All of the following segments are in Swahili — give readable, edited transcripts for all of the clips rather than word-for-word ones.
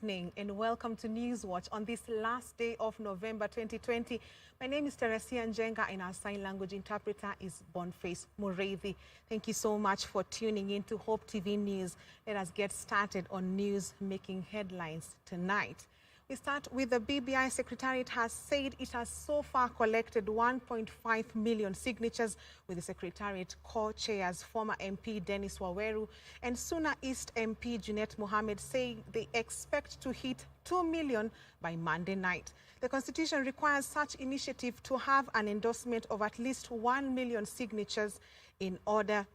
evening and welcome to Newswatch on this last day of November 2020. My name is Teresia Njenga and our sign language interpreter is Boniface Mureithi. Thank you so much for tuning in to Hope TV News. Let us get started on news making headlines tonight. We start with the BBI Secretariat has said it has so far collected 1.5 million signatures, with the Secretariat co-chairs former MP Dennis Waweru and Suna East MP Junet Mohammed saying they expect to hit 2 million by Monday night. The Constitution requires such initiative to have an endorsement of at least 1 million signatures in order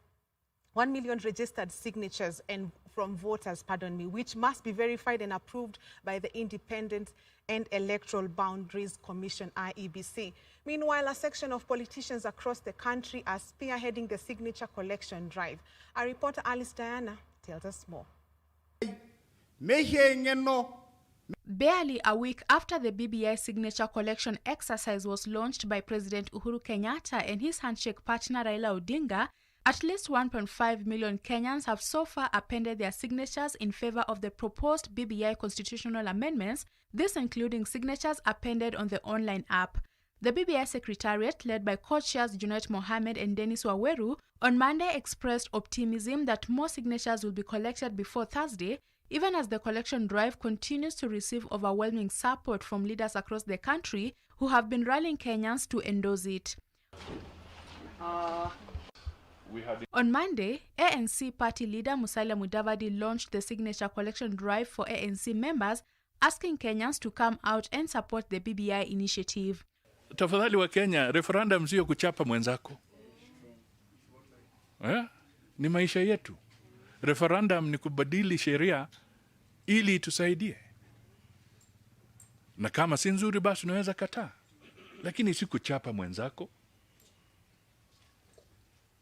1 million registered signatures and from voters, which must be verified and approved by the Independent and Electoral Boundaries Commission, IEBC. Meanwhile, a section of politicians across the country are spearheading the signature collection drive. Our reporter Alice Diana tells us more. Barely a week after the BBI signature collection exercise was launched by President Uhuru Kenyatta and his handshake partner Raila Odinga, at least 1.5 million Kenyans have so far appended their signatures in favor of the proposed BBI constitutional amendments, this including signatures appended on the online app. The BBI Secretariat, led by co-chairs Junet Mohammed and Dennis Waweru, on Monday expressed optimism that more signatures will be collected before Thursday, even as the collection drive continues to receive overwhelming support from leaders across the country who have been rallying Kenyans to endorse it. On Monday, ANC party leader Musalia Mudavadi launched the signature collection drive for ANC members, asking Kenyans to come out and support the BBI initiative. Tafadhali wa Kenya, referendum sio kuchapa mwenzako. Ni maisha yetu. Referendum ni kubadili sheria ili tusaidie. Na kama si nzuri basi unaweza kataa. Lakini si kuchapa mwenzako.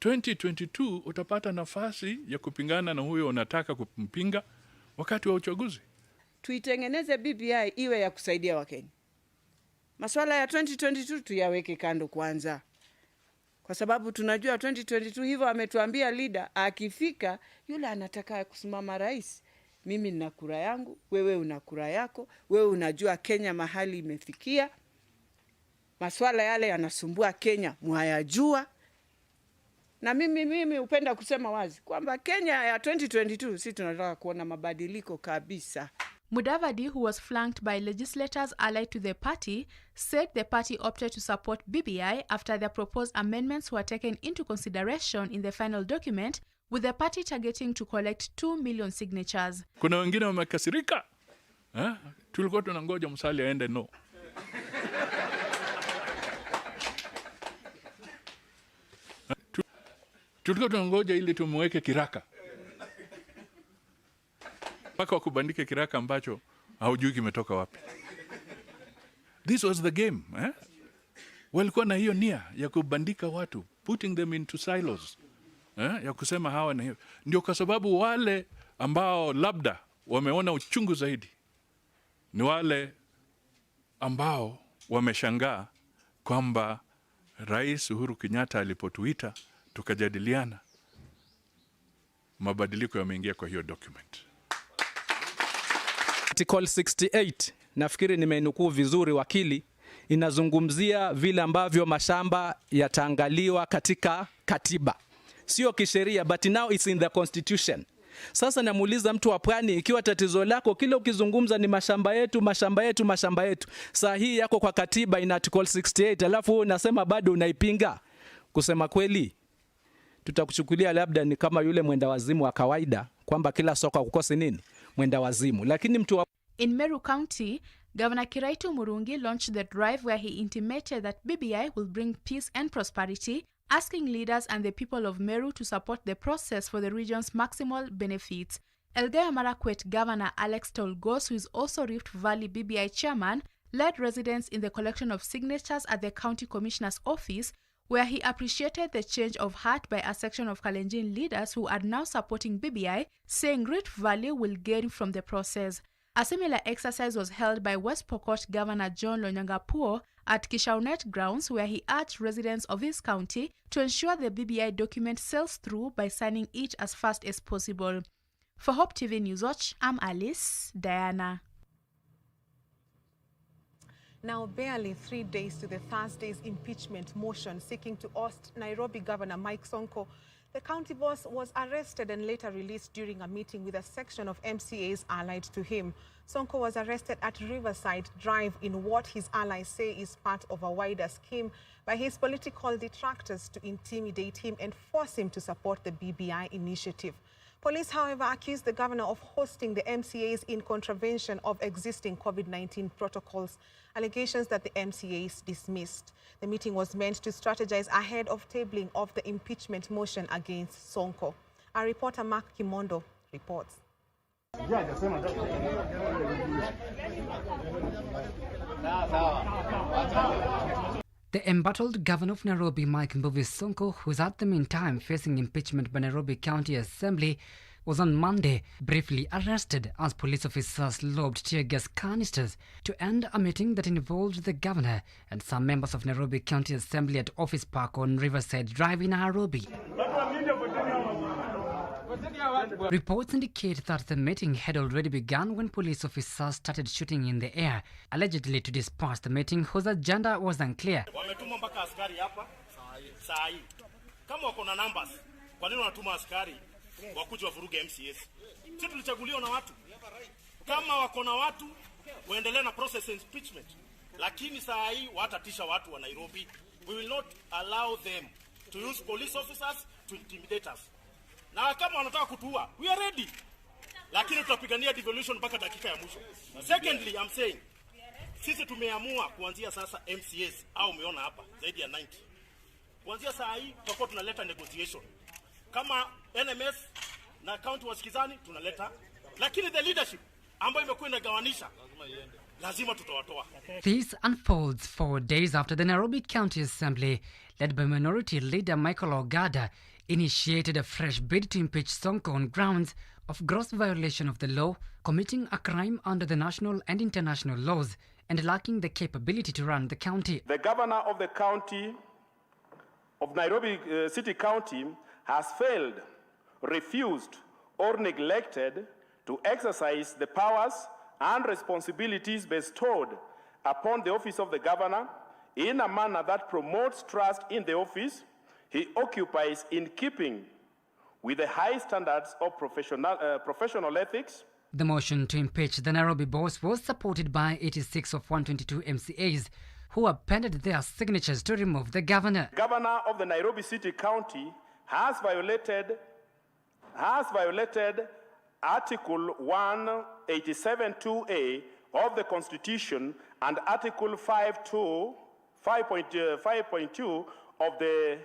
2022 utapata nafasi ya kupingana na huyo unataka kumpinga wakati wa uchaguzi. Tuitengeneze BBI iwe ya kusaidia Wakenya. Masuala ya 2022 tuyaweke kando kwanza. Kwa sababu tunajua 2022 hivyo ametuambia leader akifika yule anataka kusimama rais. Mimi nina kura yangu, wewe una kura yako, wewe unajua Kenya mahali imefikia. Masuala yale yanasumbua Kenya mwayajua. Na mimi upenda kusema wazi kwamba Kenya ya 2022 si tunataka kuona mabadiliko kabisa. Mudavadi, who was flanked by legislators allied to the party, said the party opted to support BBI after their proposed amendments were taken into consideration in the final document, with the party targeting to collect 2 million signatures. Kuna wengine wamekasirika. Tulikuwa tunangoja Musalia aende no. Tulikuwa tunangoja ili tumweke kiraka. Paka wakubandike kiraka ambacho haujui kimetoka wapi. This was the game. Walikuwa na hiyo nia ya kubandika watu, putting them into silos. Ya kusema hawa na hiyo. Ndio kwa sababu wale ambao labda wameona uchungu zaidi ni wale ambao wameshangaa kwamba Rais Uhuru Kenyatta alipotuita tukajadiliana, mabadiliko yameingia kwa hiyo document. Article 68, nafikiri nimenukuu vizuri wakili, inazungumzia vile ambavyo mashamba yataangaliwa katika katiba. Sio kisheria, but now it's in the constitution. Sasa namuuliza mtu wa pwani, ikiwa tatizo lako kile ukizungumza ni mashamba yetu, mashamba yetu, mashamba yetu, saa hii yako kwa katiba in Article 68, alafu unasema bado unaipinga. Kusema kweli, tutakuchukulia labda ni kama yule mwenda wazimu wa kawaida, kwamba kila soka kukosi nini? Mwenda wazimu. Lakini mtu wa... In Meru County, Governor Kiraitu Murungi launched the drive where he intimated that BBI will bring peace and prosperity, asking leaders and the people of Meru to support the process for the region's maximal benefits. Elgeyo Marakwet Governor Alex Tolgos, who is also Rift Valley BBI chairman, led residents in the collection of signatures at the county commissioner's office, where he appreciated the change of heart by a section of Kalenjin leaders who are now supporting BBI, saying Rift Valley will gain from the process. A similar exercise was held by West Pokot Governor John Lonyangapuo at Kishaunet grounds, where he urged residents of his county to ensure the BBI document sails through by signing it as fast as possible. For Hope TV Newswatch, I'm Alice Diana. Now, barely 3 days to the Thursday's impeachment motion seeking to oust Nairobi Governor Mike Sonko, the county boss was arrested and later released during a meeting with a section of MCAs allied to him. Sonko was arrested at Riverside Drive in what his allies say is part of a wider scheme by his political detractors to intimidate him and force him to support the BBI initiative. Police, however, accused the governor of hosting the MCAs in contravention of existing COVID-19 protocols, allegations that the MCAs dismissed. The meeting was meant to strategize ahead of tabling of the impeachment motion against Sonko. Our reporter Mark Kimondo reports. The embattled governor of Nairobi, Mike Sonko, who is at the meantime facing impeachment by Nairobi County Assembly, was on Monday briefly arrested as police officers lobbed tear gas canisters to end a meeting that involved the governor and some members of Nairobi County Assembly at Office Park on Riverside Drive in Nairobi. Reports indicate that the meeting had already begun when police officers started shooting in the air, allegedly to disperse the meeting whose agenda was unclear. Wametuma mpaka askari hapa saa hii. Kama wako na numbers, kwa nini wanatuma askari wakuja wavuruge MCS? Sisi tulichaguliwa na watu. Kama wako na watu, waendelee na process impeachment. Lakini saa hii watatisha watu wa Nairobi. We will not allow them to use police officers to intimidate us. Na kama wanataka kutuua, we are ready. Lakini tutapigania devolution mpaka dakika ya mwisho. Secondly, I'm saying, sisi tumeamua kuanzia sasa MCS au umeona hapa zaidi ya 90. Kuanzia saa hii tutakuwa tunaleta negotiation. Kama NMS na county wasikizani tunaleta. Lakini the leadership ambayo imekuwa inagawanisha lazima tutawatoa. This unfolds 4 days after the Nairobi County Assembly, led by Minority Leader Michael Ogada, initiated a fresh bid to impeach Sonko on grounds of gross violation of the law, committing a crime under the national and international laws, and lacking the capability to run the county. The governor of the county of Nairobi City County has failed, refused, or neglected to exercise the powers and responsibilities bestowed upon the office of the governor in a manner that promotes trust in the office he occupies, in keeping with the high standards of professional ethics. The motion to impeach the Nairobi boss was supported by 86 of 122 MCAs who appended their signatures to remove the governor. Governor of the Nairobi City County has violated Article 187(2)(a) of the Constitution and Article 5.2 of the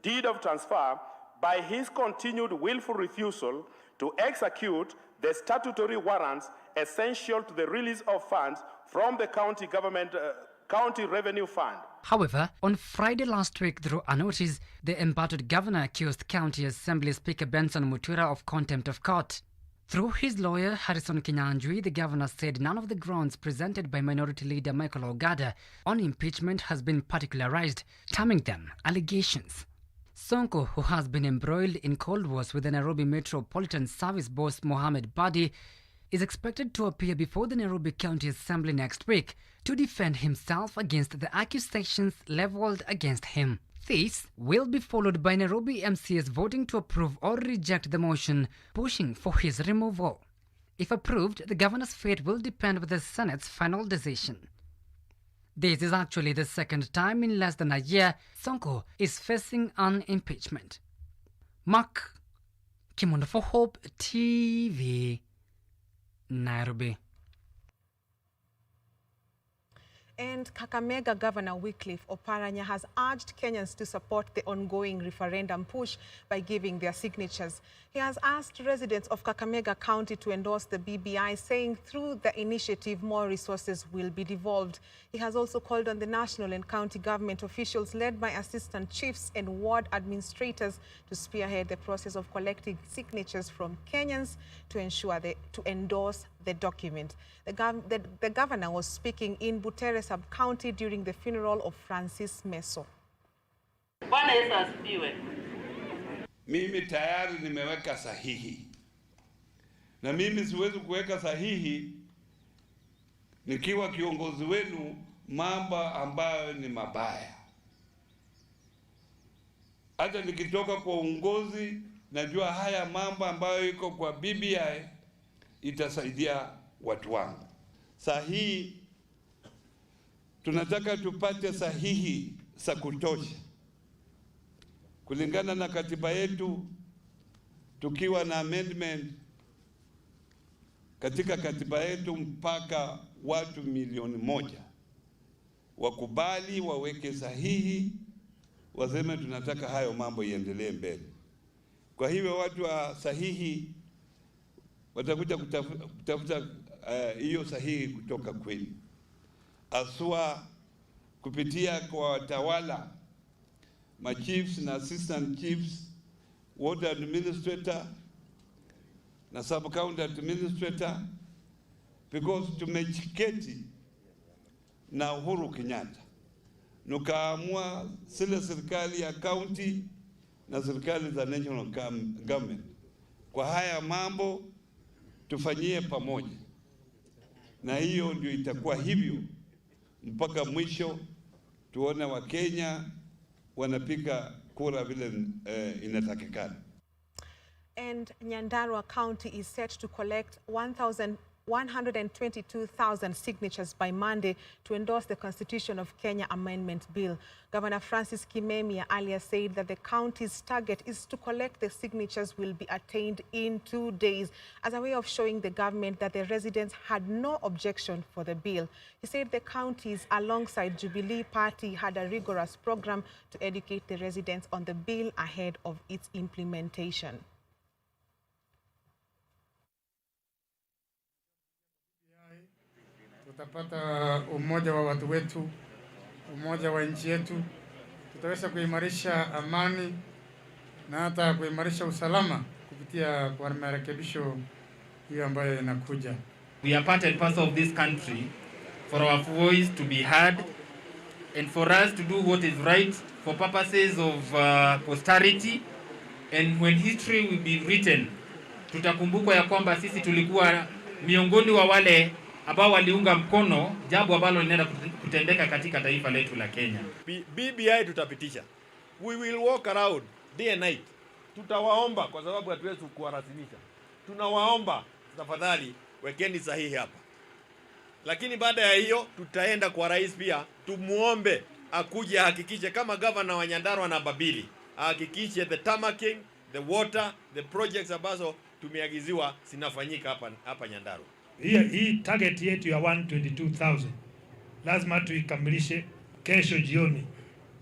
Deed of Transfer by his continued willful refusal to execute the statutory warrants essential to the release of funds from the county government, county revenue fund. However, on Friday last week, through a notice, the embattled governor accused County Assembly Speaker Benson Mutura of contempt of court. Through his lawyer, Harrison Kinyanjui, the governor said none of the grounds presented by Minority Leader Michael Ogada on impeachment has been particularized, terming them allegations. Sonko, who has been embroiled in cold wars with the Nairobi Metropolitan Service boss Mohamed Badi, is expected to appear before the Nairobi County Assembly next week to defend himself against the accusations leveled against him. This will be followed by Nairobi MCAs voting to approve or reject the motion, pushing for his removal. If approved, the governor's fate will depend on the Senate's final decision. This is actually the second time in less than a year Sonko is facing an impeachment. Mark Kimondo for Hope TV, Nairobi. And Kakamega Governor Wycliffe Oparanya has urged Kenyans to support the ongoing referendum push by giving their signatures. He has asked residents of Kakamega County to endorse the BBI, saying through the initiative more resources will be devolved. He has also called on the national and county government officials led by assistant chiefs and ward administrators to spearhead the process of collecting signatures from Kenyans to ensure to endorse the document. The governor was speaking in Butere Sub-County during the funeral of Francis Meso. Bwana Yesu asifiwe. Mimi tayari nimeweka sahihi. Na mimi siwezi kuweka sahihi nikiwa kiongozi wenu mambo ambayo ni mabaya. Hata nikitoka kwa uongozi, najua haya mambo ambayo iko kwa BBI itasaidia watu wangu. Sahihi, tunataka tupate sahihi za kutosha kulingana na katiba yetu, tukiwa na amendment katika katiba yetu mpaka watu 1,000,000 wakubali, waweke sahihi, waseme tunataka hayo mambo iendelee mbele. Kwa hivyo watu wa sahihi watakuja kutafuta hiyo sahihi kutoka kwenu, aswa kupitia kwa watawala, machiefs na assistant chiefs, ward administrator na sub county administrator, because tumechiketi na Uhuru Kenyatta nukaamua zile serikali ya county na serikali za national government, kwa haya mambo tufanyie pamoja, na hiyo ndio itakuwa hivyo mpaka mwisho, tuone Wakenya wanapiga kura vile inatakikana. And Nyandarua County is set to collect 122,000 signatures by Monday to endorse the Constitution of Kenya Amendment Bill. Governor Francis Kimemia earlier said that the county's target is to collect the signatures will be attained in 2 days as a way of showing the government that the residents had no objection for the bill. He said the counties alongside Jubilee Party had a rigorous program to educate the residents on the bill ahead of its implementation. Tutapata umoja wa watu wetu, umoja wa nchi yetu, tutaweza kuimarisha amani na hata kuimarisha usalama kupitia kwa marekebisho hiyo ambayo inakuja. We are part and parcel of this country for our voice to be heard and for us to do what is right for purposes of posterity, and when history will be written, tutakumbukwa ya kwamba sisi tulikuwa miongoni wa wale ambao waliunga mkono jambo ambalo linaenda kutendeka katika taifa letu la Kenya. BBI tutapitisha. We will walk around day and night. Tutawaomba kwa sababu hatuwezi kuwarasimisha. Tunawaomba tafadhali wekeni sahihi hapa. Lakini baada ya hiyo tutaenda kwa rais pia tumuombe akuje hakikishe kama governor wa Nyandarua na Babili, hakikishe the tarmacking, the water, the projects ambazo tumeagiziwa sinafanyika hapa Nyandarua. Hii target yetu ya 122,000 lazima tuikamilishe kesho jioni.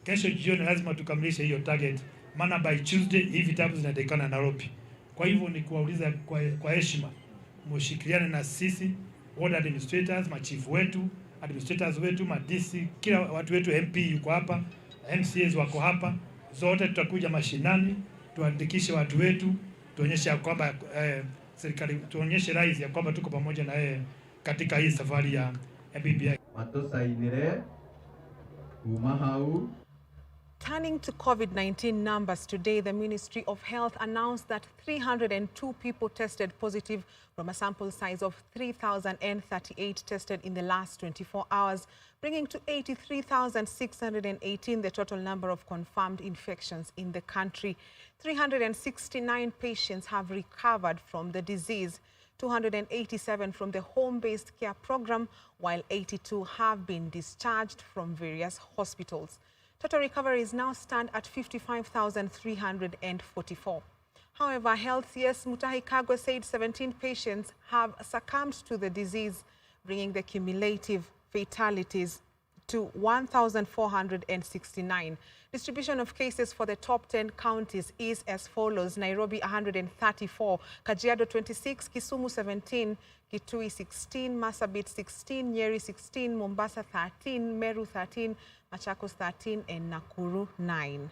Kesho jioni lazima tukamilishe hiyo target, maana by Tuesday hii vitabu zinatakikana Nairobi. Kwa hivyo ni kuwauliza kwa heshima mshikiliane na sisi, ward administrators, machifu wetu, administrators wetu, madisi, kila watu wetu, MP yuko hapa, MCAs wako hapa, zote tutakuja mashinani tuandikishe watu wetu, tuonyeshe kwamba serikali, tuonyeshe rais ya kwamba tuko pamoja na yeye katika hii safari ya BBI. Turning to COVID-19 numbers today, the Ministry of Health announced that 302 people tested positive from a sample size of 3,038 tested in the last 24 hours, bringing to 83,618 the total number of confirmed infections in the country. 369 patients have recovered from the disease, 287 from the home-based care program, while 82 have been discharged from various hospitals. Total recoveries now stand at 55,344. However, Health CS Mutahi Kagwe said 17 patients have succumbed to the disease, bringing the cumulative fatalities to 1,469. Distribution of cases for the top 10 counties is as follows: Nairobi 134, Kajiado 26, Kisumu 17, Kitui 16, Marsabit 16, Nyeri 16, Mombasa 13, Meru 13, Machakos 13, and Nakuru 9.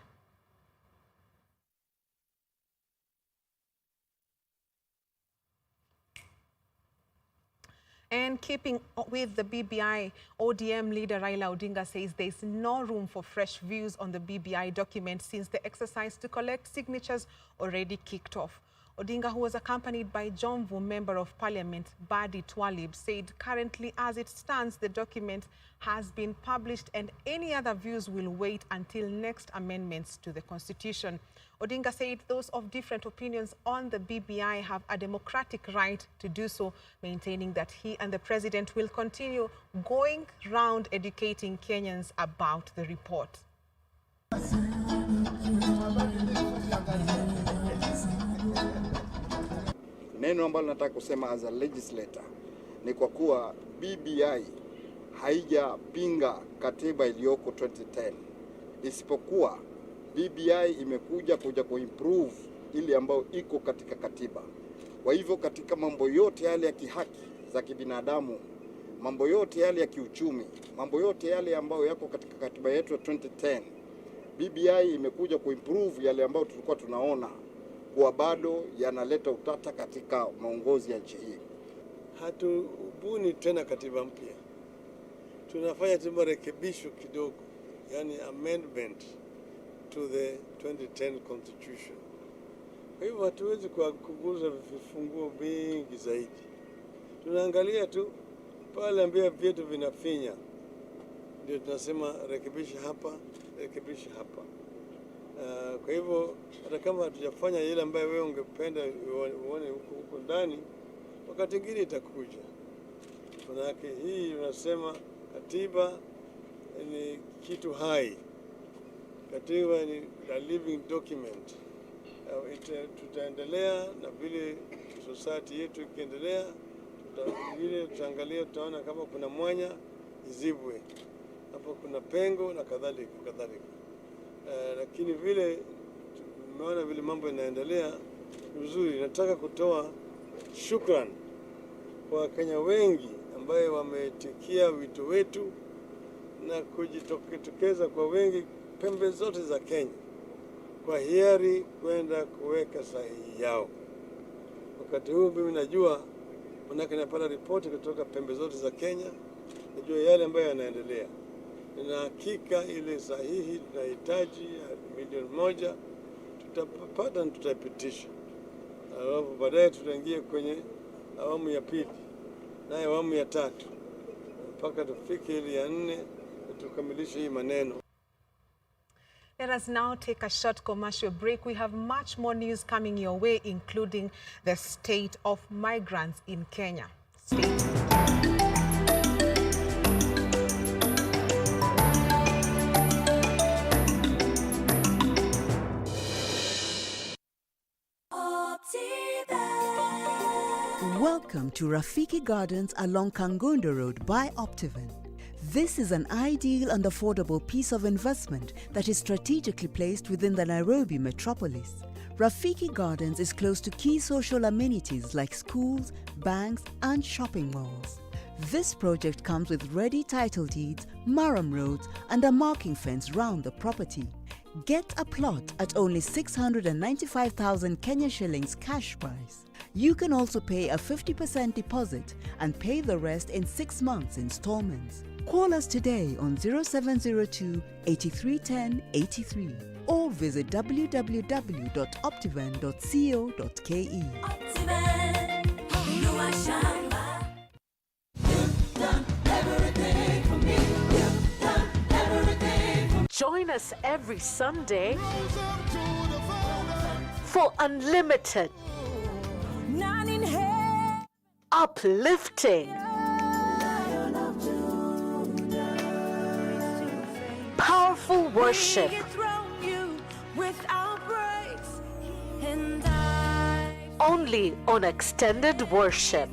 And keeping with the BBI, ODM leader Raila Odinga says there is no room for fresh views on the BBI document since the exercise to collect signatures already kicked off. Odinga, who was accompanied by Jomvu Member of Parliament Badi Twalib, said currently as it stands, the document has been published and any other views will wait until next amendments to the Constitution. Odinga said those of different opinions on the BBI have a democratic right to do so, maintaining that he and the President will continue going round educating Kenyans about the report. Neno ambalo nataka kusema as a legislator ni kwa kuwa BBI haijapinga katiba iliyoko 2010, isipokuwa BBI imekuja kuimprove ile ambayo iko katika katiba. Kwa hivyo katika mambo yote yale ya kihaki za kibinadamu, mambo yote yale ya kiuchumi, mambo yote yale ambayo yako katika katiba yetu ya 2010, BBI imekuja kuimprove yale ambayo tulikuwa tunaona kuwa bado yanaleta utata katika maongozi ya nchi hii. Hatubuni tena katiba mpya, tunafanya tu marekebisho kidogo, yani amendment to the 2010 constitution. Kwa hivyo hatuwezi kuguza vifunguo vingi zaidi, tunaangalia tu pale ambia vyetu vinafinya, ndio tunasema rekebisha hapa, rekebisha hapa. Kwa hivyo hata kama hatujafanya ile ambayo wewe ungependa uone huko ndani, wakati mwingine itakuja. Manake hii unasema katiba ni kitu hai, katiba ni a living document. Tutaendelea na vile society yetu ikiendelea, tutaangalia, tutaona kama kuna mwanya izibwe, hapo kuna pengo na kadhalika kadhalika. Lakini vile tumeona vile mambo yanaendelea vizuri, nataka kutoa shukrani kwa Wakenya wengi ambaye wametikia wito wetu na kujitokeza kwa wengi pembe zote za Kenya kwa hiari kwenda kuweka sahihi yao. Wakati huu mimi najua, manake napata ripoti kutoka pembe zote za Kenya, najua yale ambayo yanaendelea. Na hakika ile sahihi tunahitaji 1,000,000 tutapata na tutaipitisha. Alafu baadaye tutaingia kwenye awamu ya pili na awamu ya tatu mpaka tufike ile ya 4 tukamilishe hii maneno. Let us now take a short commercial break. We have much more news coming your way, including the state of migrants in Kenya. Stay tuned. Welcome to Rafiki Gardens along Kangundo Road by Optiven. This is an ideal and affordable piece of investment that is strategically placed within the Nairobi metropolis. Rafiki Gardens is close to key social amenities like schools, banks, and shopping malls. This project comes with ready title deeds, Maram roads, and a marking fence round the property. Get a plot at only 695,000 Kenya shillings cash price. You can also pay a 50% deposit and pay the rest in 6 months installments. Call us today on 0702 8310 83 or visit www.optiven.co.ke. Join us every Sunday for unlimited, uplifting, powerful worship, only on Extended Worship.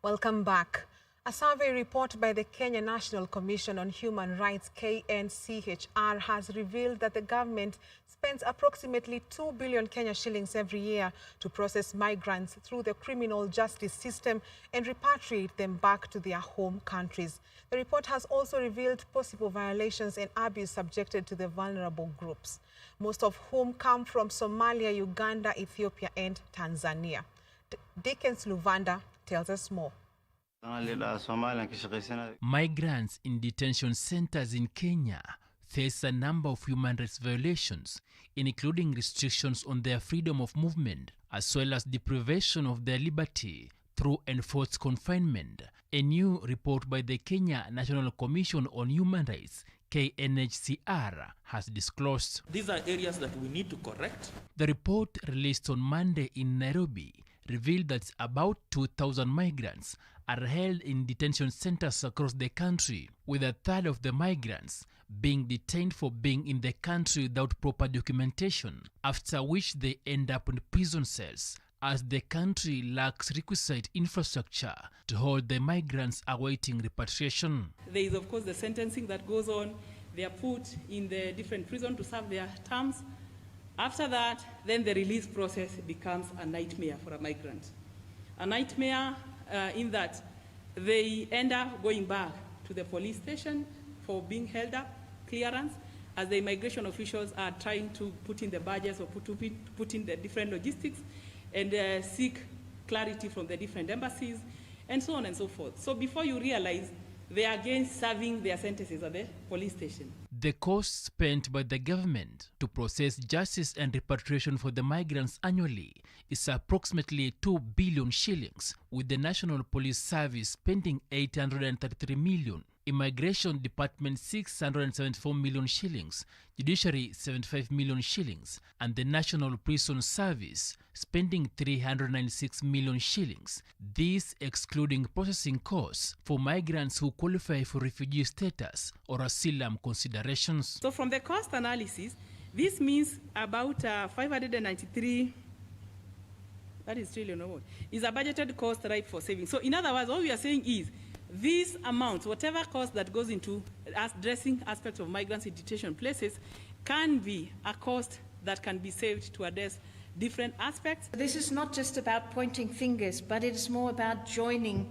Welcome back. A survey report by the Kenya National Commission on Human Rights, KNCHR, has revealed that the government spends approximately 2 billion Kenya shillings every year to process migrants through the criminal justice system and repatriate them back to their home countries. The report has also revealed possible violations and abuse subjected to the vulnerable groups, most of whom come from Somalia, Uganda, Ethiopia, and Tanzania. Dickens Luvanda tells us more. Migrants in detention centers in Kenya face a number of human rights violations, including restrictions on their freedom of movement, as well as deprivation of their liberty through enforced confinement. A new report by the Kenya National Commission on Human Rights, KNCHR, has disclosed. These are areas that we need to correct. The report, released on Monday in Nairobi, revealed that about 2,000 migrants are held in detention centers across the country, with a third of the migrants being detained for being in the country without proper documentation, after which they end up in prison cells, as the country lacks requisite infrastructure to hold the migrants awaiting repatriation. There is, of course, the sentencing that goes on. They are put in the different prison to serve their terms. After that, then the release process becomes a nightmare for a migrant. A nightmare in that they end up going back to the police station for being held up, clearance, as the immigration officials are trying to put in the badges or put in the different logistics and seek clarity from the different embassies, and so on and so forth. So before you realize, they are again serving their sentences at the police station. The cost spent by the government to process justice and repatriation for the migrants annually is approximately 2 billion shillings, with the National Police Service spending 833 million, Immigration Department 674 million shillings, Judiciary 75 million shillings, and the National Prison Service spending 396 million shillings. This excluding processing costs for migrants who qualify for refugee status or asylum considerations. So from the cost analysis, this means about 593, that is trillion or what, is a budgeted cost right for savings. So in other words, what we are saying is, these amounts, whatever cost that goes into addressing aspects of migrants in detention places, can be a cost that can be saved to address different aspects. This is not just about pointing fingers, but it is more about joining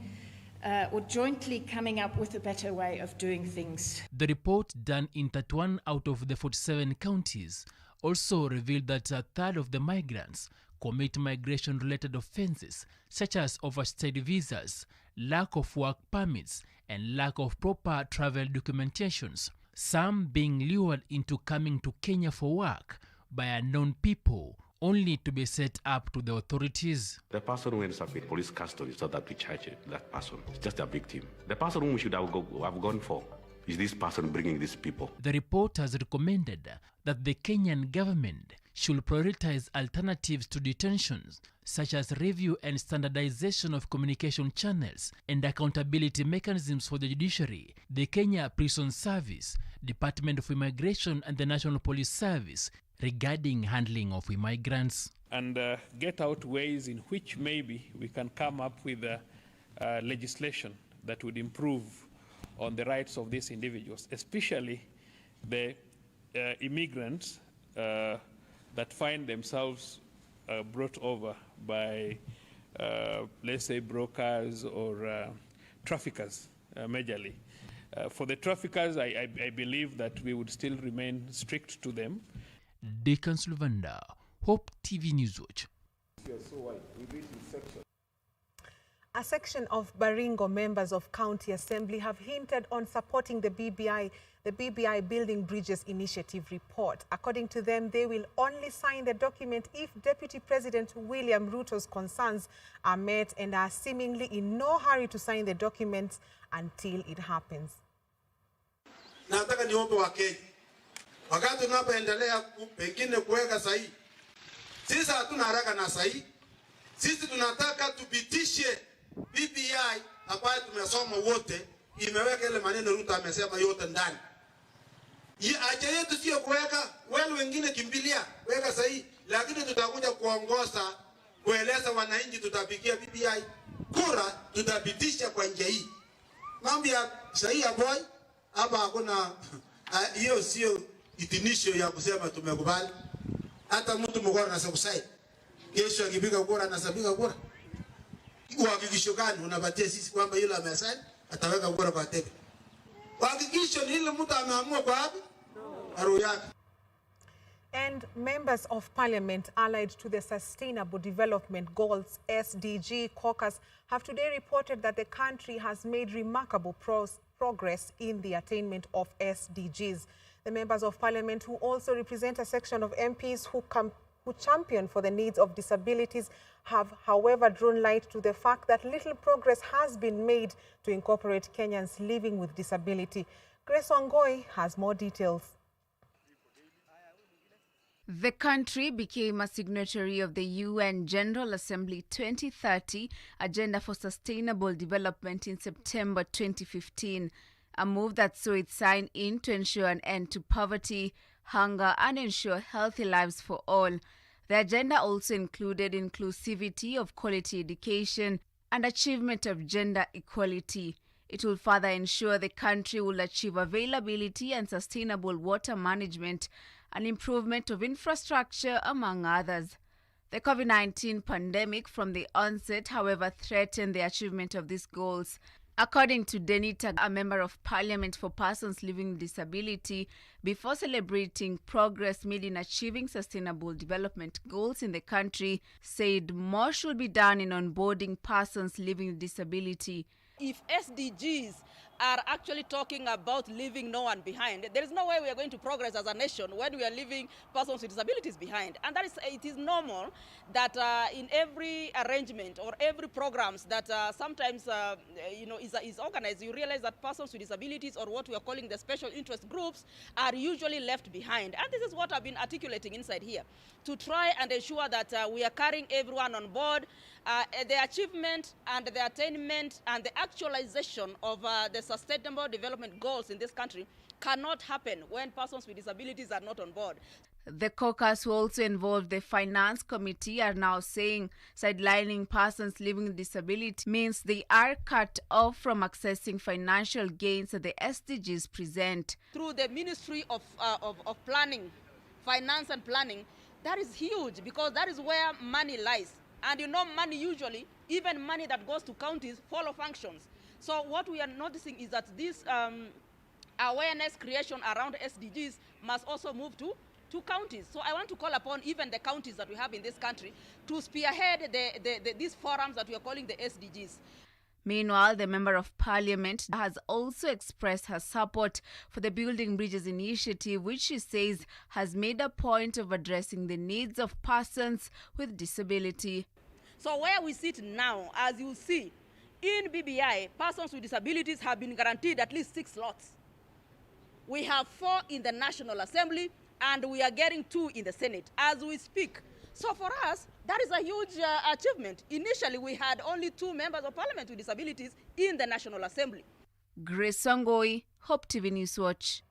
or jointly coming up with a better way of doing things. The report, done in 31 out of the 47 counties, also revealed that a third of the migrants commit migration-related offenses, such as overstayed visas, lack of work permits, and lack of proper travel documentations, some being lured into coming to Kenya for work by unknown people, only to be set up to the authorities. The person who ends up in police custody so that we charge that person. It's just a victim. The person whom we should have gone for is this person bringing these people. The report has recommended that the Kenyan government should prioritize alternatives to detentions, such as review and standardization of communication channels and accountability mechanisms for the judiciary, the Kenya Prison Service, Department of Immigration, and the National Police Service regarding handling of immigrants. And get out ways in which maybe we can come up with legislation that would improve on the rights of these individuals, especially the immigrants that find themselves brought over by, let's say, brokers or traffickers, majorly. For the traffickers, I believe that we would still remain strict to them. Dickens Luvanda, Hope TV Newswatch. A section of Baringo members of County Assembly have hinted on supporting the BBI Building Bridges Initiative report. According to them, they will only sign the document if Deputy President William Ruto's concerns are met, and are seemingly in no hurry to sign the documents until it happens. Nataka niombe Wakenya, wakati tunapoendelea pengine kuweka sahihi, sisi hatuna haraka na sahihi. Sisi tunataka tupitishe BBI ambayo tumesoma wote, imeweka ile maneno Ruto amesema yote ndani. Acha yetu sio kuweka wale wengine kimbilia, weka sahihi, lakini tutakuja kuongoza, kueleza wananchi tutapigia BBI. kura tutapitisha kwa njia hii. Mambo ya sahihi ya boy hapa hakuna, hiyo sio itinisho ya kusema tumekubali. Hata mtu mkora anasakusai kesho akipiga kura anasapiga kura. Uhakikisho gani unapatia sisi kwamba yule amesaini ataweka kura kwa tebe? Uhakikisho ni ile mtu ameamua kwa wapi roho yake. And members of parliament allied to the Sustainable Development Goals SDG caucus have today reported that the country has made remarkable progress in the attainment of SDGs. The members of parliament, who also represent a section of MPs who champion for the needs of disabilities, have, however, drawn light to the fact that little progress has been made to incorporate Kenyans living with disability. Grace Wangoi has more details. The country became a signatory of the UN General Assembly 2030 Agenda for Sustainable Development in September 2015, a move that saw it sign in to ensure an end to poverty, hunger, and ensure healthy lives for all. The agenda also included inclusivity of quality education and achievement of gender equality. It will further ensure the country will achieve availability and sustainable water management and improvement of infrastructure, among others. The COVID-19 pandemic from the onset, however, threatened the achievement of these goals. According to Denita, a member of parliament for persons living with disability, before celebrating progress made in achieving sustainable development goals in the country, said more should be done in onboarding persons living with disability. If SDGs are actually talking about leaving no one behind, there is no way we are going to progress as a nation when we are leaving persons with disabilities behind. And that is, it is normal that in every arrangement or every programs that sometimes is organized, you realize that persons with disabilities, or what we are calling the special interest groups, are usually left behind. And this is what I've been articulating inside here, to try and ensure that we are carrying everyone on board. The achievement and the attainment and the actualization of the sustainable development goals in this country cannot happen when persons with disabilities are not on board. The caucus, who also involved the Finance Committee, are now saying sidelining persons living with disability means they are cut off from accessing financial gains that the SDGs present. Through the Ministry of Planning, Finance and Planning, that is huge, because that is where money lies. And you know, money usually, even money that goes to counties, follow functions. So what we are noticing is that this awareness creation around SDGs must also move to counties. So I want to call upon even the counties that we have in this country to spearhead these forums that we are calling the SDGs. Meanwhile, the Member of Parliament has also expressed her support for the Building Bridges initiative, which she says has made a point of addressing the needs of persons with disability. So where we sit now, as you see, in BBI, persons with disabilities have been guaranteed at least 6 slots. We have 4 in the National Assembly, and we are getting 2 in the Senate as we speak. So for us, that is a huge achievement. Initially, we had only 2 members of parliament with disabilities in the National Assembly. Grace Wangoi, Hope TV News Watch.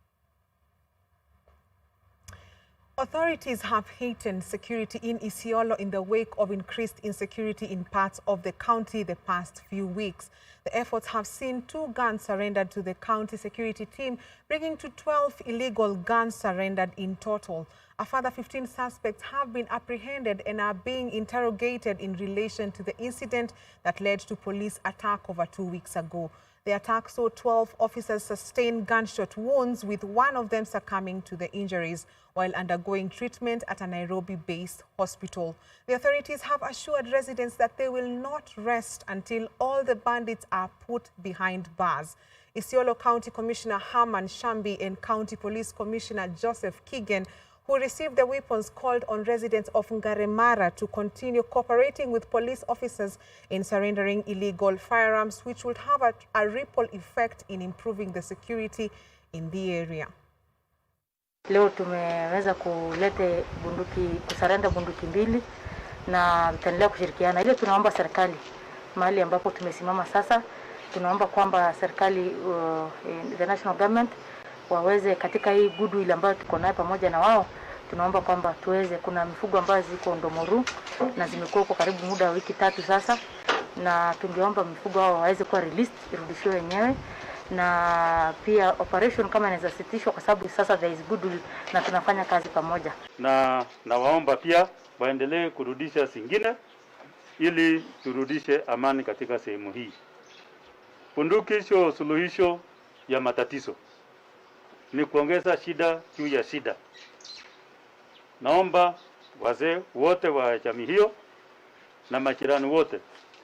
Authorities have heightened security in Isiolo in the wake of increased insecurity in parts of the county the past few weeks. The efforts have seen 2 guns surrendered to the county security team, bringing to 12 illegal guns surrendered in total. A further 15 suspects have been apprehended and are being interrogated in relation to the incident that led to police attack over 2 weeks ago. The attack saw 12 officers sustain gunshot wounds, with one of them succumbing to the injuries while undergoing treatment at a Nairobi-based hospital. The authorities have assured residents that they will not rest until all the bandits are put behind bars. Isiolo County Commissioner Herman Shambi and County Police Commissioner Joseph Kigen, who received the weapons, called on residents of Ngaremara to continue cooperating with police officers in surrendering illegal firearms, which would have a ripple effect in improving the security in the area. Leo tumeweza kusarenda bunduki 2 na tutaendelea kushirikiana. Ile tunaomba serikali mahali ambapo tumesimama sasa, tunaomba kwamba serikali the national government waweze katika hii goodwill ambayo tuko nayo pamoja na wao, tunaomba kwamba tuweze, kuna mifugo ambazo ziko Ndomoru na zimekuwa kwa karibu muda wa wiki 3 sasa, na tungeomba mifugo hao waweze kuwa released, irudishiwe wenyewe, na pia operation kama inaweza sitishwa kwa sababu sasa there is goodwill na tunafanya kazi pamoja. Na nawaomba pia waendelee kurudisha zingine ili turudishe amani katika sehemu hii. Bunduki sio suluhisho ya matatizo, ni kuongeza shida juu ya shida. Naomba wazee wote wa jamii hiyo na majirani wote,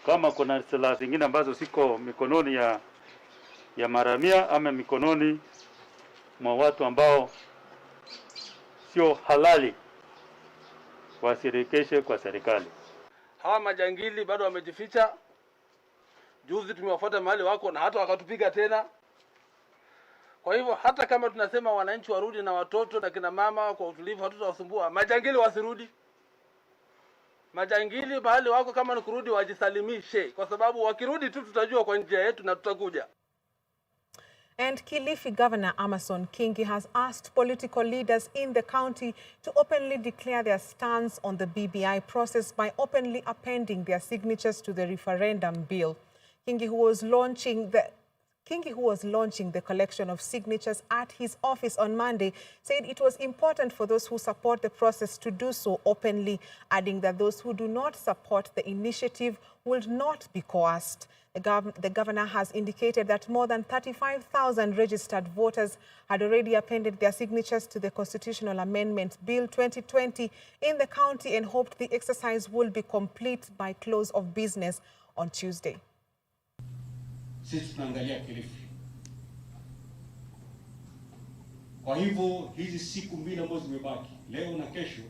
kama kuna silaha zingine ambazo siko mikononi ya maramia ama mikononi mwa watu ambao sio halali, wasirikeshe kwa serikali. Hawa majangili bado wamejificha. Juzi tumewafuata mahali wako na hata wakatupiga tena. Kwa hivyo hata kama tunasema wananchi warudi na watoto na kina mama kwa utulivu, hatutawasumbua. Majangili wasirudi. Majangili mahali wako kama ni kurudi wajisalimishe, kwa sababu wakirudi tu tutajua kwa njia yetu na tutakuja. And Kilifi Governor Amason Kingi has asked political leaders in the county to openly declare their stance on the BBI process by openly appending their signatures to the referendum bill. Kingi, who was launching the collection of signatures at his office on Monday, said it was important for those who support the process to do so openly, adding that those who do not support the initiative will not be coerced. The governor has indicated that more than 35,000 registered voters had already appended their signatures to the Constitutional Amendment Bill 2020 in the county and hoped the exercise will be complete by close of business on Tuesday. Sisi tunaangalia Kilifi. Kwa hivyo hizi siku mbili ambazo zimebaki, leo na kesho,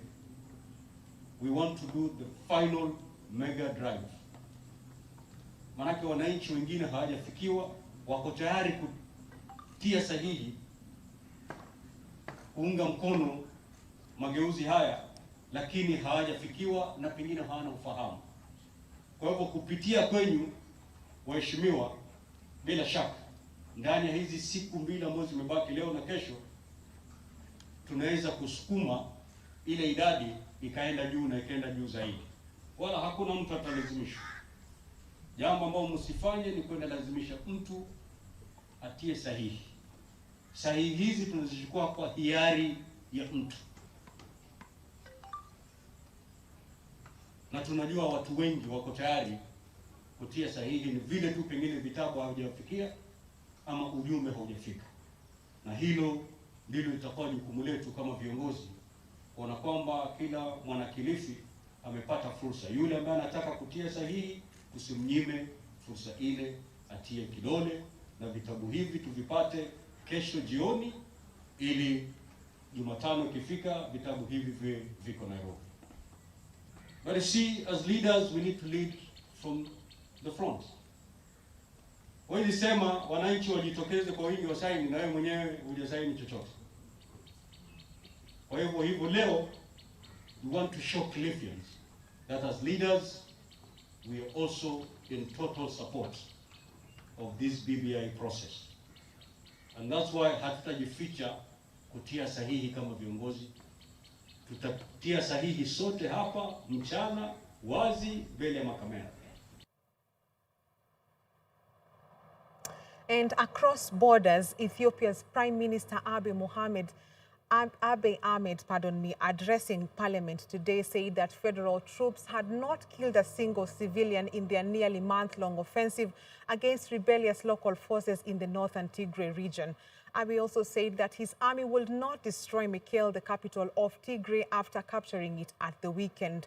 we want to do the final mega drive. Manake wananchi wengine hawajafikiwa, wako tayari kutia sahihi kuunga mkono mageuzi haya, lakini hawajafikiwa na pengine hawana ufahamu. Kwa hivyo kupitia kwenyu waheshimiwa, bila shaka ndani ya hizi siku mbili ambazo zimebaki leo na kesho, tunaweza kusukuma ile idadi ikaenda juu na ikaenda juu zaidi. Wala hakuna mtu atalazimishwa. Jambo ambalo msifanye ni kwenda lazimisha mtu atie sahihi. Sahihi hizi tunazichukua kwa hiari ya mtu. Na tunajua watu wengi wako tayari kutia sahihi, ni vile tu pengine vitabu havijafikia ama ujumbe haujafika. Na hilo ndilo litakuwa jukumu letu kama viongozi, kuona kwamba kila mwanakilifi amepata fursa. Yule ambaye anataka kutia sahihi, usimnyime fursa ile, atie kidole, na vitabu hivi tuvipate kesho jioni, ili Jumatano ikifika vitabu hivi viko Nairobi. But you see, as leaders we need to lead from the front. Wewe sema wananchi wajitokeze kwa wingi wasaini, na wewe mwenyewe hujasaini chochote. Kwa hivyo leo we want to show Cliffians that as leaders we are also in total support of this BBI process. And that's why hatutajificha kutia sahihi kama viongozi. Tutatia sahihi sote hapa mchana wazi mbele ya makamera. And across borders, Ethiopia's Prime Minister Abiy Ahmed, addressing Parliament today, said that federal troops had not killed a single civilian in their nearly month-long offensive against rebellious local forces in the northern Tigray region. Abiy also said that his army will not destroy Mekelle, the capital of Tigray, after capturing it at the weekend.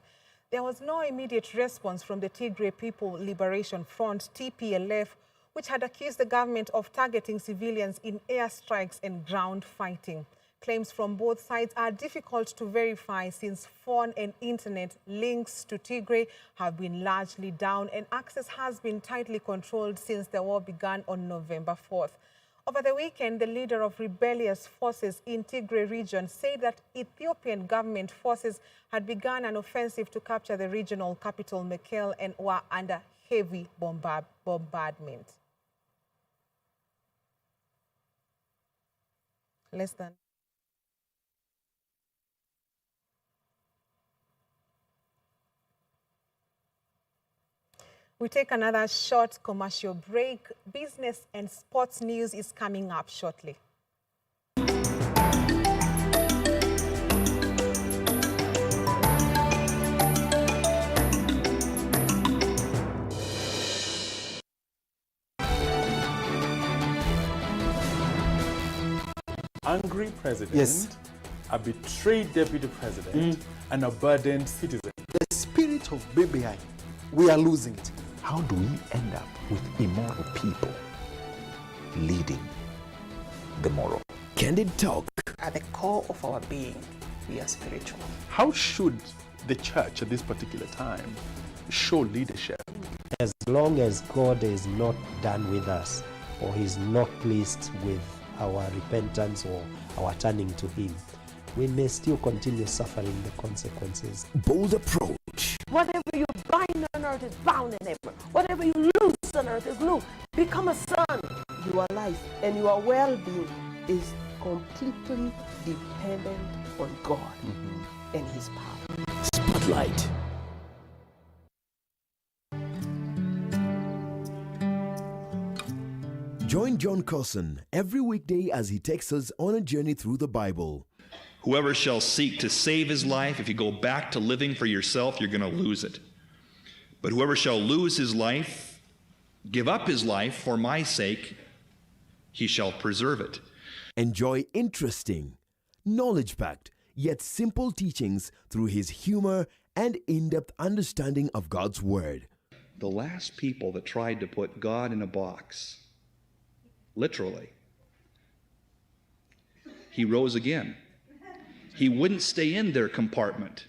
There was no immediate response from the Tigray People Liberation Front, TPLF, which had accused the government of targeting civilians in airstrikes and ground fighting. Claims from both sides are difficult to verify since phone and internet links to Tigray have been largely down and access has been tightly controlled since the war began on November 4th. Over the weekend, the leader of rebellious forces in Tigray region said that Ethiopian government forces had begun an offensive to capture the regional capital Mekelle and were under heavy bombardment. Less than We take another short commercial break. Business and sports news is coming up shortly. Angry president, a betrayed deputy president, and a burdened citizen. The spirit of BBI, we are losing it. How do we end up with immoral people leading the moral? Candid talk. At the core of our being, we are spiritual. How should the church at this particular time show leadership? As long as God is not done with us, or He's not pleased with our repentance or our turning to Him, we may still continue suffering the consequences. Bold approach. Whatever you bind on earth is bound in heaven. Whatever you loose on earth is loose. Become a son. Your life and your well-being is completely dependent on God and His power. Spotlight. Join John Carson every weekday as he takes us on a journey through the Bible. Whoever shall seek to save his life, if you go back to living for yourself, you're going to lose it. But whoever shall lose his life, give up his life for my sake, he shall preserve it. Enjoy interesting, knowledge-packed, yet simple teachings through his humor and in-depth understanding of God's Word. The last people that tried to put God in a box, literally, he rose again. He wouldn't stay in their compartment.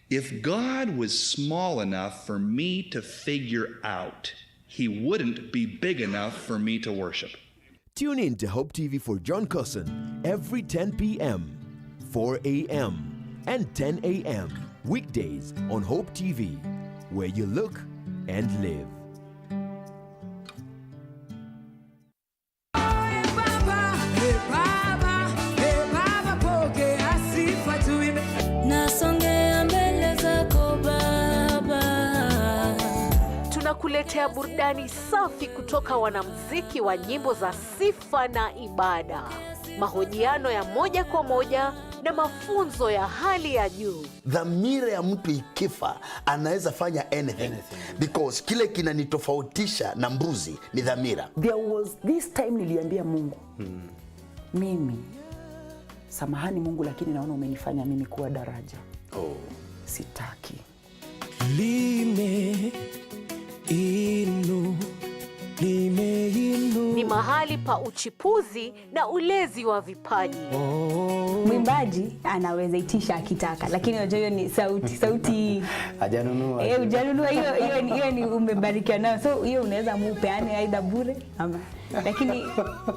If God was small enough for me to figure out, he wouldn't be big enough for me to worship. Tune in to Hope TV for John Carson every 10 p.m., 4 a.m., and 10 a.m. weekdays on Hope TV, where you look and live. Tunakuletea burudani safi kutoka wanamuziki wa nyimbo za sifa na ibada, mahojiano ya moja kwa moja na mafunzo ya hali ya juu. Dhamira ya mtu ikifa anaweza fanya anything because kile kinanitofautisha na mbuzi ni dhamira. There was this time niliambia Mungu, mimi samahani Mungu, lakini naona umenifanya mimi kuwa daraja. Sitaki. Ni mahali pa uchipuzi na ulezi wa vipaji. Mwimbaji anaweza itisha akitaka, lakini unajua hiyo ni sauti hajanunua. Hujanunua, hiyo ni umebarikiwa nayo. So hiyo unaweza mupeane aidha bure ama, lakini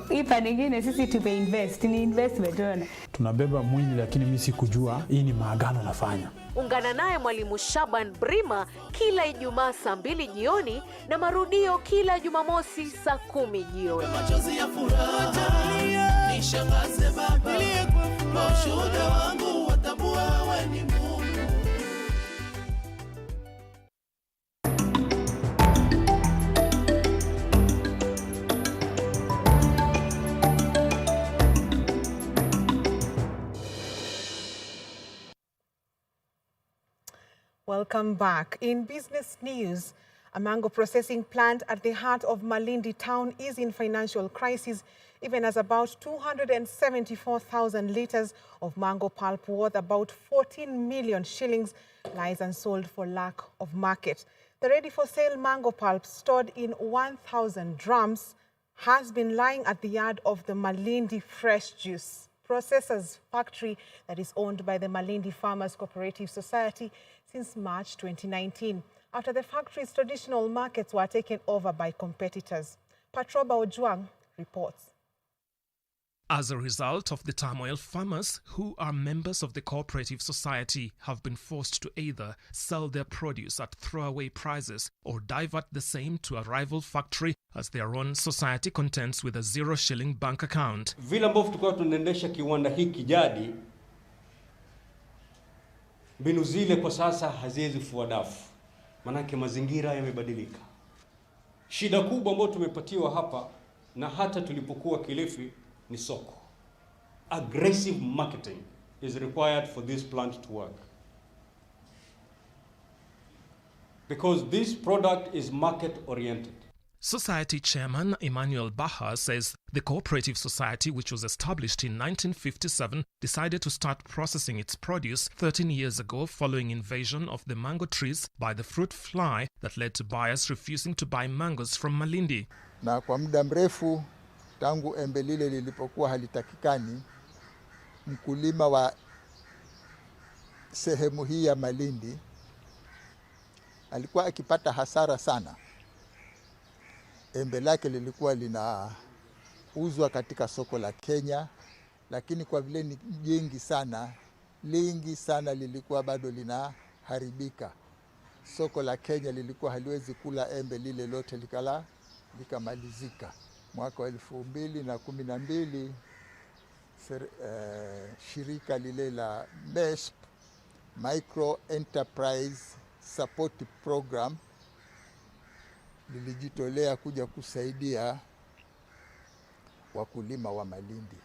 hii pande nyingine sisi tupe invest, ni investment. Tunabeba mwili, lakini mimi sikujua hii ni maagano nafanya. Ungana naye Mwalimu Shaban Brima kila Ijumaa saa 2 jioni na marudio kila Jumamosi saa 10 jioni. Machozi ya furaha nishangaze Baba, ushuhuda wangu watambua wewe ni Mungu. Welcome back. In business news, a mango processing plant at the heart of Malindi town is in financial crisis, even as about 274,000 liters of mango pulp worth about 14 million shillings lies unsold for lack of market. The ready-for-sale mango pulp, stored in 1,000 drums, has been lying at the yard of the Malindi Fresh Juice Processors Factory that is owned by the Malindi Farmers Cooperative Society since March 2019, after the factory's traditional markets were taken over by competitors. Patroba Ojuang reports. As a result of the turmoil, farmers who are members of the cooperative society have been forced to either sell their produce at throwaway prices or divert the same to a rival factory, as their own society contends with a 0 shilling bank account. Vile ambavyo tulikuwa tunaendesha kiwanda hiki jadi, mbinu zile kwa sasa haziwezi fua dafu, manake mazingira yamebadilika. Shida kubwa ambayo tumepatiwa hapa na hata tulipokuwa Kilifi ni soko. Aggressive marketing is required for this plant to work. Because this product is market oriented. Society chairman Emmanuel Baha says the cooperative society, which was established in 1957, decided to start processing its produce 13 years ago following invasion of the mango trees by the fruit fly that led to buyers refusing to buy mangoes from Malindi. Na kwa muda mrefu tangu embe lile lilipokuwa halitakikani, mkulima wa sehemu hii ya Malindi alikuwa akipata hasara sana. Embe lake lilikuwa linauzwa katika soko la Kenya, lakini kwa vile ni lingi sana lilikuwa bado linaharibika. Soko la Kenya lilikuwa haliwezi kula embe lile lote likamalizika. Mwaka wa 2012 shirika lile la MESP, Micro Enterprise Support Program, lilijitolea kuja kusaidia wakulima wa Malindi.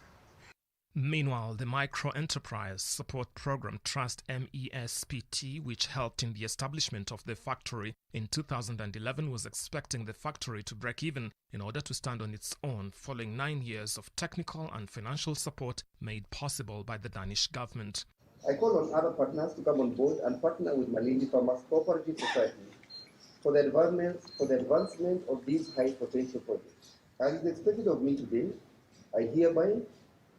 Meanwhile, the Micro Enterprise Support Program Trust MESPT, which helped in the establishment of the factory in 2011, was expecting the factory to break even in order to stand on its own following 9 years of technical and financial support made possible by the Danish government. I call on other partners to come on board and partner with Malindi Farmers Cooperative Society for the advancement of these high potential projects. As is expected of me today, I hereby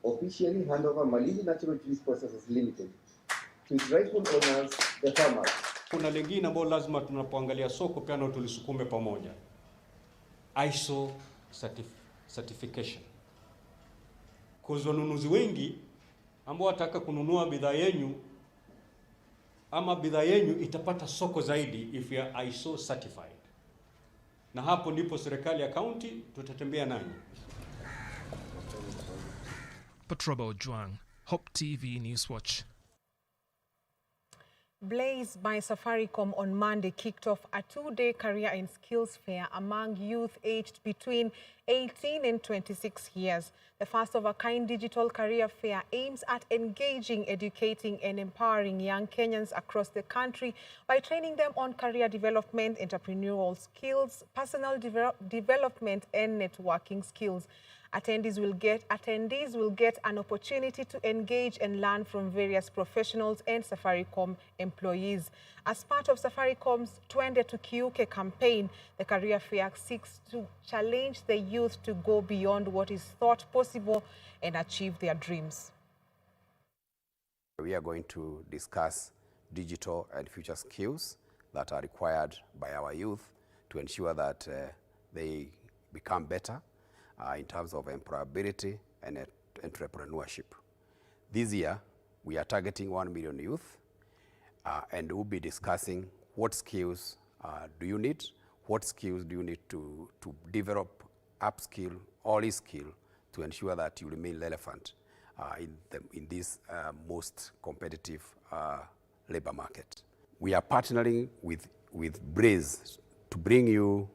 officially hand over Malindi Natural Juice Processors Limited to its rightful owners, the farmers. Kuna lingine ambalo lazima tunapoangalia soko pia na tulisukume pamoja. ISO certification. Kwa wanunuzi wengi ambao wataka kununua bidhaa yenu ama bidhaa yenu itapata soko zaidi if you are ISO certified. Na hapo ndipo serikali ya county tutatembea nanyi. Patrobo Juang, Hope TV Newswatch. Blaze by Safaricom on Monday kicked off a two-day career and skills fair among youth aged between 18 and 26 years. The first-of-a-kind digital career fair aims at engaging, educating and empowering young Kenyans across the country by training them on career development, entrepreneurial skills, personal development and networking skills. Attendees will get an opportunity to engage and learn from various professionals and Safaricom employees. As part of Safaricom's Twende Tukiuke campaign, the career fair seeks to challenge the youth to go beyond what is thought possible and achieve their dreams. We are going to discuss digital and future skills that are required by our youth to ensure that they become better in terms of employability and entrepreneurship. This year, we are targeting 1 million youth, and we'll be discussing what skills do you need, what skills do you need to develop, upskill, or reskill to ensure that you remain relevant in this most competitive labor market. We are partnering with Blaze to bring you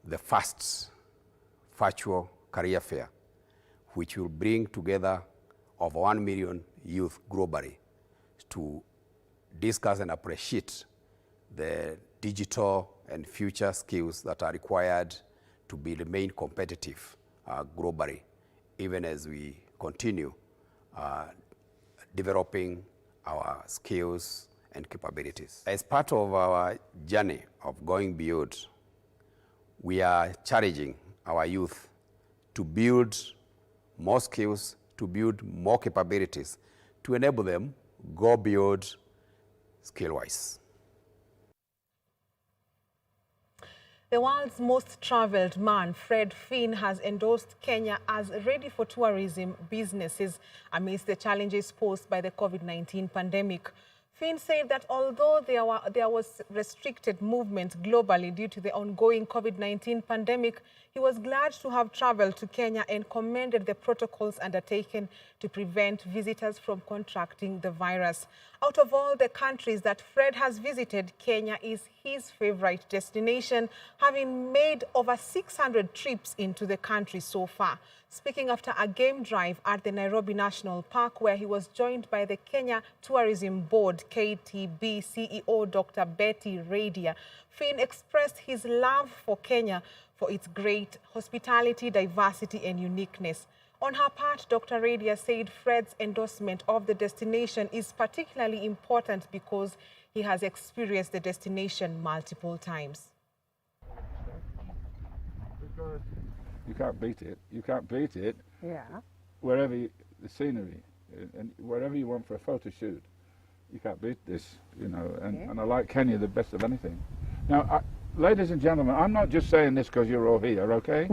the first virtual career fair, which will bring together over 1 million youth globally to discuss and appreciate the digital and future skills that are required to remain competitive globally, even as we continue developing our skills and capabilities. As part of our journey of going beyond, we are challenging our youth to build more skills, to build more capabilities, to enable them go beyond skill-wise. The world's most traveled man, Fred Finn, has endorsed Kenya as ready for tourism businesses amidst the challenges posed by the COVID-19 pandemic. Finn said that although there was restricted movement globally due to the ongoing COVID-19 pandemic, he was glad to have traveled to Kenya and commended the protocols undertaken to prevent visitors from contracting the virus. Out of all the countries that Fred has visited, Kenya is his favorite destination, having made over 600 trips into the country so far. Speaking after a game drive at the Nairobi National Park, where he was joined by the Kenya Tourism Board, KTB CEO Dr. Betty Radia, Finn expressed his love for Kenya for its great hospitality, diversity and uniqueness. On her part, Dr. Radia said Fred's endorsement of the destination is particularly important because he has experienced the destination multiple times. You can't beat it. You can't beat it. Yeah. Wherever the scenery and wherever you want for a photo shoot, you can't beat this, you know. And I like Kenya the best of anything. Now, ladies and gentlemen, I'm not just saying this because you're all here, okay?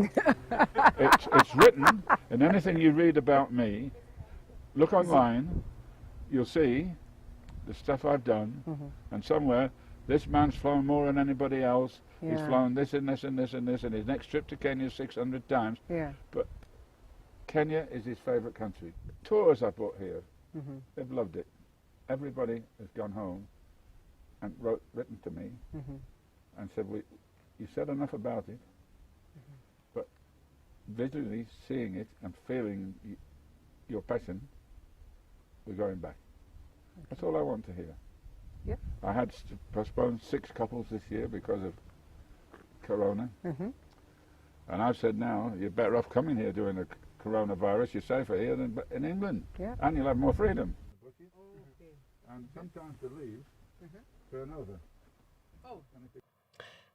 It's written, and anything you read about me, look online, you'll see the stuff I've done, and somewhere this man's flown more than anybody else. Yeah. He's flown this and this and this and this, and his next trip to Kenya is 600 times. Yeah. But Kenya is his favourite country. Tours I brought here, they've loved it. Everybody has gone home and written to me and said, you said enough about it, but visually seeing it and feeling your passion, we're going back. That's all I want to hear. Yeah. I had to postpone 6 couples this year because of Corona. And I've said now, you're better off coming here doing the coronavirus. You're safer here than in England. Yeah. And you'll have more freedom. And sometimes to leave, turn over.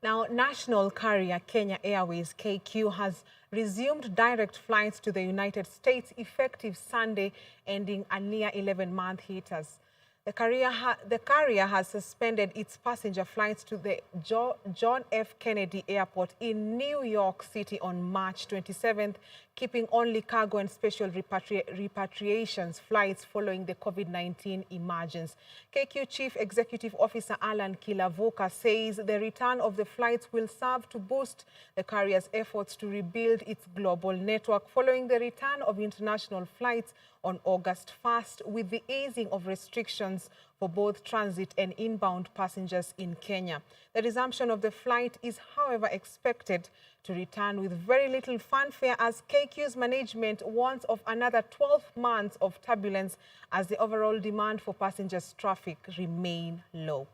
Now, national carrier Kenya Airways KQ has resumed direct flights to the United States effective Sunday, ending a near 11-month hiatus. The carrier has suspended its passenger flights to the John F. Kennedy Airport in New York City on March 27th, keeping only cargo and special repatriations flights following the COVID-19 emergence. KQ Chief Executive Officer Alan Kilavuka says the return of the flights will serve to boost the carrier's efforts to rebuild its global network following the return of international flights on August 1st, with the easing of restrictions for both transit and inbound passengers in Kenya. The resumption of the flight is, however, expected to return with very little fanfare, as KQ's management warns of another 12 months of turbulence as the overall demand for passengers' traffic remain low.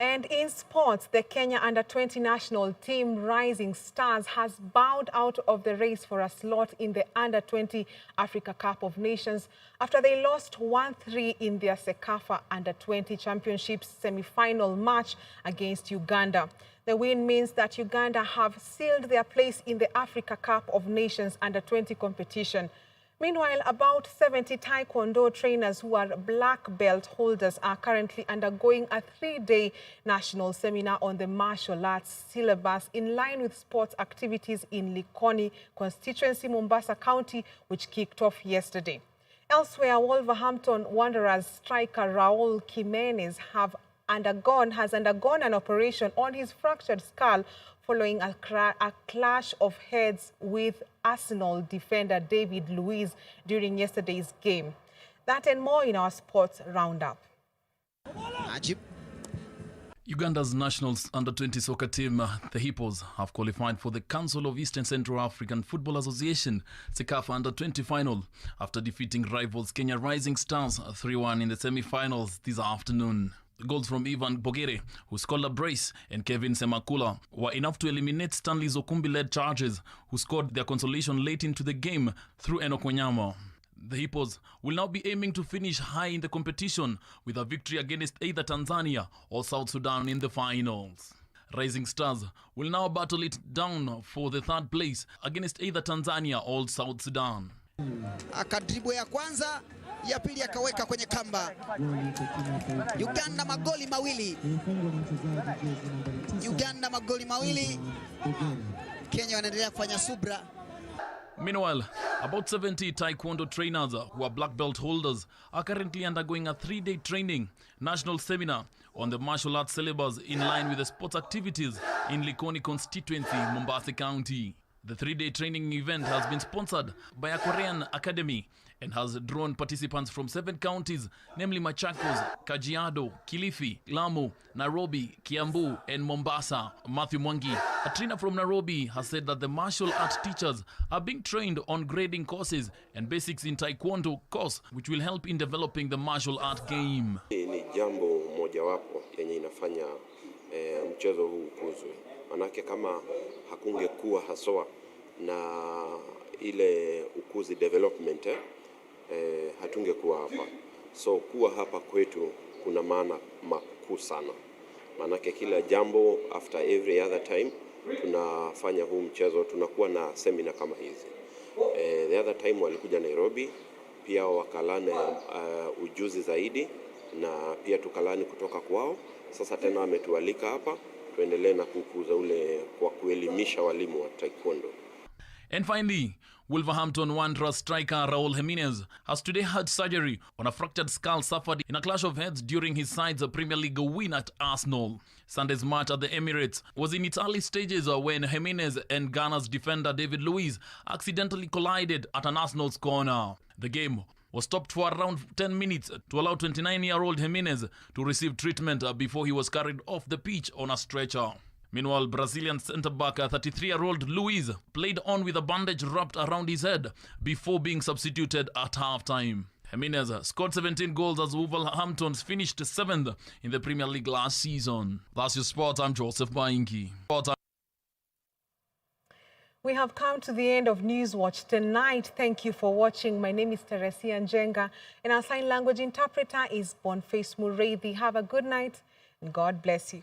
And in sports, the Kenya Under-20 national team Rising Stars has bowed out of the race for a slot in the Under-20 Africa Cup of Nations after they lost 1-3 in their CECAFA Under-20 Championships semi-final match against Uganda. The win means that Uganda have sealed their place in the Africa Cup of Nations Under-20 competition. Meanwhile, about 70 Taekwondo trainers who are black belt holders are currently undergoing a 3-day national seminar on the martial arts syllabus in line with sports activities in Likoni constituency, Mombasa County, which kicked off yesterday. Elsewhere, Wolverhampton Wanderers striker Raul Jimenez has undergone an operation on his fractured skull following a clash of heads with Arsenal defender David Luiz during yesterday's game. That and more in our sports roundup. Uganda's national under-20 soccer team, the Hippos, have qualified for the Council of East and Central African Football Association CECAFA Under-20 final after defeating rivals Kenya Rising Stars 3-1 in the semi-finals this afternoon. The goals from Ivan Bogere, who scored a brace, and Kevin Semakula were enough to eliminate Stanley Zokumbi-led Chargers, who scored their consolation late into the game through Enoch Wanyama. The Hippos will now be aiming to finish high in the competition with a victory against either Tanzania or South Sudan in the finals. Rising Stars will now battle it down for the 3rd place against either Tanzania or South Sudan. Akadribu ya kwanza, ya pili akaweka kwenye kamba. Uganda magoli mawili. Uganda magoli mawili. Kenya wanaendelea kufanya subra. Meanwhile, about 70 taekwondo trainers who are black belt holders are currently undergoing a 3-day training national seminar on the martial arts syllabus in line with the sports activities in Likoni constituency, Mombasa County. The 3-day training event has been sponsored by a Korean academy and has drawn participants from 7 counties, namely Machakos, Kajiado, Kilifi, Lamu, Nairobi, Kiambu, and Mombasa. Matthew Mwangi, a trainer from Nairobi, has said that the martial art teachers are being trained on grading courses and basics in Taekwondo course, which will help in developing the martial art game. Ni jambo mojawapo yenye inafanya mchezo huu ukuzwe. Manake kama hakungekuwa haswa na ile ukuzi development hatungekuwa hapa. So kuwa hapa kwetu kuna maana makuu sana. Manake kila jambo after every other time tunafanya huu mchezo, tunakuwa na seminar kama hizi. The other time walikuja Nairobi, pia wakalana ujuzi zaidi na pia tukalani kutoka kwao. Sasa tena wametualika hapa tuendelee na kukuza ule kwa kuelimisha walimu wa taekwondo. And finally, Wolverhampton Wanderers striker Raul Jimenez has today had surgery on a fractured skull suffered in a clash of heads during his side's Premier League win at Arsenal. Sunday's match at the Emirates was in its early stages when Jimenez and Ghana's defender David Luiz accidentally collided at an Arsenal's corner. The game was stopped for around 10 minutes to allow 29-year-old Jimenez to receive treatment before he was carried off the pitch on a stretcher. Meanwhile, Brazilian centre-back 33-year-old Luiz played on with a bandage wrapped around his head before being substituted at half-time. Jimenez scored 17 goals as Wolverhampton finished 7th in the Premier League last season. That's your sport. I'm Joseph Bainki. We have come to the end of Newswatch tonight. Thank you for watching. My name is Teresia Njenga, and our sign language interpreter is Boniface Mureithi. Have a good night, and God bless you.